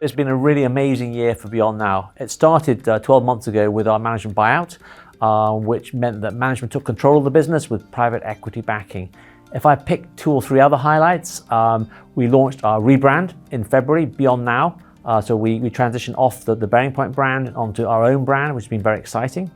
It's been a really amazing year for Beyond Now. It started 12 months ago with our management buyout, which meant that management took control of the business with private equity backing. If I pick 2 or 3 other highlights, we launched our rebrand in February, Beyond Now. So we transitioned off the Bearing Point brand onto our own brand, which has been very exciting.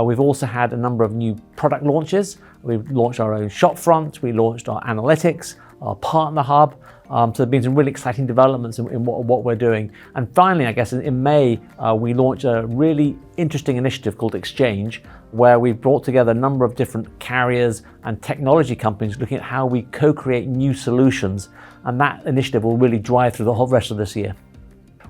We've also had a number of new product launches. We've launched our own shop front, we launched our analytics, our partner hub. So there have been some really exciting developments in what we're doing. And finally, I guess in May, we launched a really interesting initiative called Exchange, where we've brought together a number of different carriers and technology companies looking at how we co-create new solutions. And that initiative will really drive through the whole rest of this year.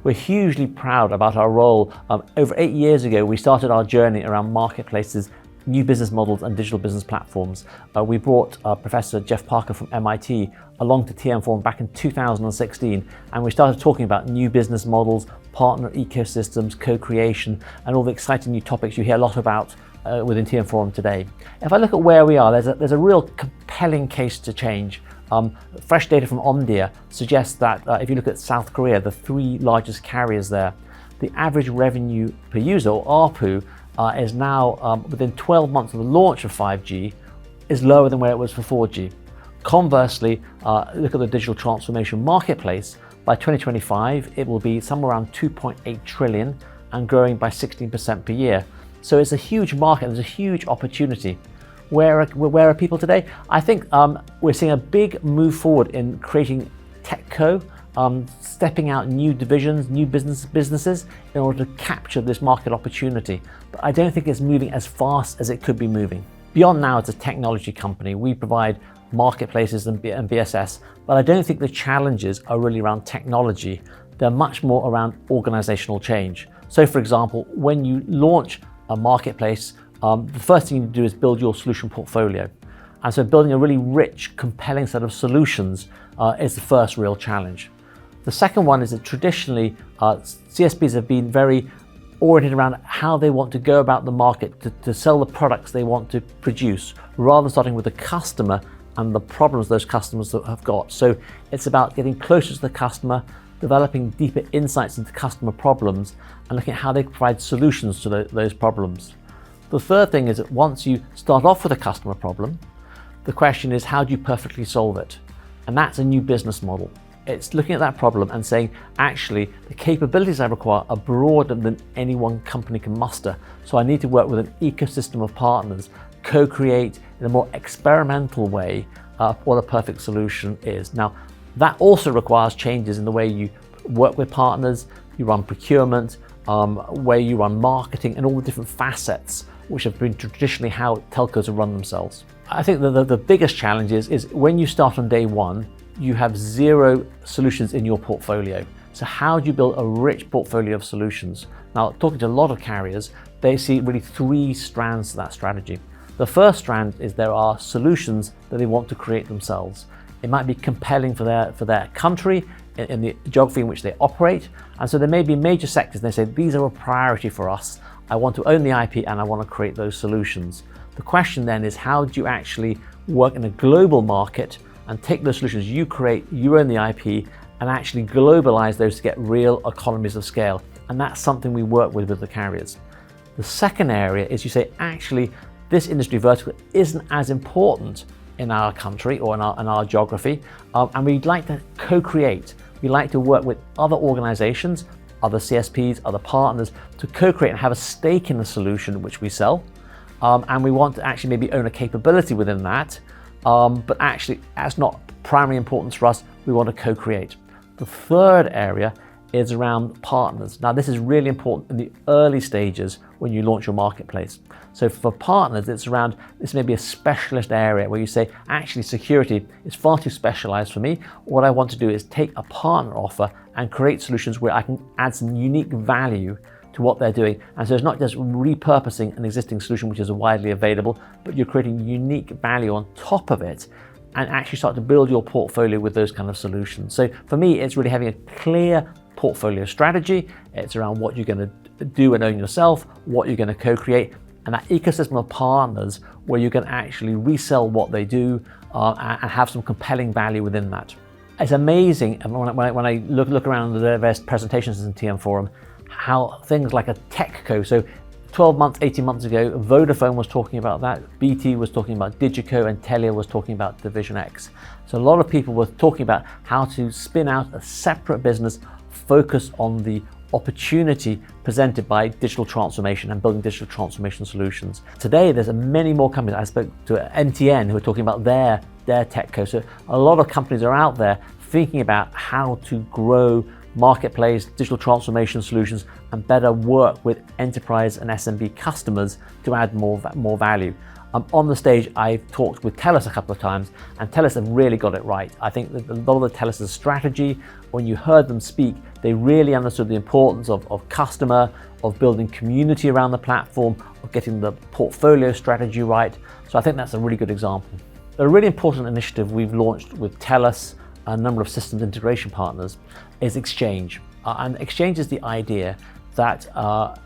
We're hugely proud about our role. Over 8 years ago, we started our journey around marketplaces, new business models and digital business platforms. We brought Professor Jeff Parker from MIT along to TM Forum back in 2016, and we started talking about new business models, partner ecosystems, co-creation, and all the exciting new topics you hear a lot about within TM Forum today. If I look at where we are, there's a real compelling case to change. Fresh data from Omdia suggests that if you look at South Korea, the 3 largest carriers there, the average revenue per user, or ARPU, is now, within 12 months of the launch of 5G, is lower than where it was for 4G. Conversely, look at the digital transformation marketplace. By 2025, it will be somewhere around 2.8 trillion and growing by 16% per year. So it's a huge market, there's a huge opportunity. Where are people today? I think we're seeing a big move forward in creating TechCo, stepping out new divisions, new businesses in order to capture this market opportunity. But I don't think it's moving as fast as it could be moving. Beyond Now, it's a technology company. We provide marketplaces and BSS, but I don't think the challenges are really around technology. They're much more around organizational change. So for example, when you launch a marketplace, the first thing you do is build your solution portfolio. And so building a really rich, compelling set of solutions is the first real challenge. The second one is that traditionally, CSPs have been very oriented around how they want to go about the market to sell the products they want to produce, rather than starting with the customer and the problems those customers have got. So it's about getting closer to the customer, developing deeper insights into customer problems, and looking at how they provide solutions to those problems. The third thing is that once you start off with a customer problem, the question is, how do you perfectly solve it? And that's a new business model. It's looking at that problem and saying, actually, the capabilities I require are broader than any one company can muster. So I need to work with an ecosystem of partners, co-create in a more experimental way what a perfect solution is. Now, that also requires changes in the way you work with partners, you run procurement, where you run marketing, and all the different facets which have been traditionally how telcos have run themselves. I think that the biggest challenge is when you start on day one, you have 0 solutions in your portfolio. So how do you build a rich portfolio of solutions? Now, talking to a lot of carriers, they see really 3 strands to that strategy. The first strand is there are solutions that they want to create themselves. It might be compelling for their country, in the geography in which they operate. And so there may be major sectors, and they say, these are a priority for us. I want to own the IP and I want to create those solutions. The question then is, how do you actually work in a global market and take those solutions you create, you own the IP, and actually globalize those to get real economies of scale? And that's something we work with the carriers. The second area is you say, actually, this industry vertical isn't as important in our country or in our geography, and we'd like to co-create. We like to work with other organizations, other CSPs, other partners, to co-create and have a stake in the solution which we sell. And we want to actually maybe own a capability within that, but actually that's not primary importance for us. We want to co-create. The third area is around partners. Now, this is really important in the early stages when you launch your marketplace. So for partners, it's around, this may be a specialist area where you say, actually, security is far too specialized for me. What I want to do is take a partner offer and create solutions where I can add some unique value to what they're doing. And so it's not just repurposing an existing solution which is widely available, but you're creating unique value on top of it and actually start to build your portfolio with those kind of solutions. So for me, it's really having a clear portfolio strategy. It's around what you're going to do and own yourself, what you're going to co-create, and that ecosystem of partners where you can actually resell what they do and have some compelling value within that. It's amazing when I look around the various presentations in TM Forum, how things like a TechCos, so 12 months, 18 months ago, Vodafone was talking about that, BT was talking about Digico, and Telia was talking about Division X. So a lot of people were talking about how to spin out a separate business, focus on the opportunity presented by digital transformation and building digital transformation solutions. Today, there's many more companies. I spoke to NTN who are talking about their TechCos. So a lot of companies are out there thinking about how to grow marketplace, digital transformation solutions, and better work with enterprise and SMB customers to add more value. On the stage, I've talked with TELUS a couple of times, and TELUS have really got it right. I think that a lot of the TELUS' strategy, when you heard them speak, they really understood the importance of customer, of building community around the platform, of getting the portfolio strategy right. So I think that's a really good example. A really important initiative we've launched with TELUS, a number of systems integration partners, is Exchange. And Exchange is the idea that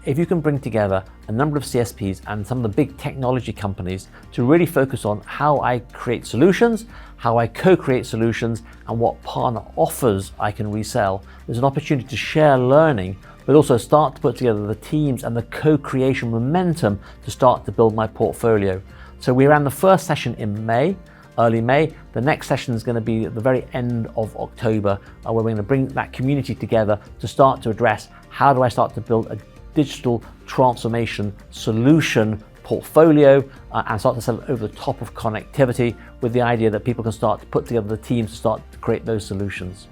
if you can bring together a number of CSPs and some of the big technology companies to really focus on how I create solutions, how I co-create solutions, and what partner offers I can resell, there's an opportunity to share learning, but also start to put together the teams and the co-creation momentum to start to build my portfolio. So we ran the first session in May, early May. The next session is going to be at the very end of October, where we're going to bring that community together to start to address how do I start to build a digital transformation solution portfolio and start to sell it over the top of connectivity, with the idea that people can start to put together the teams to start to create those solutions.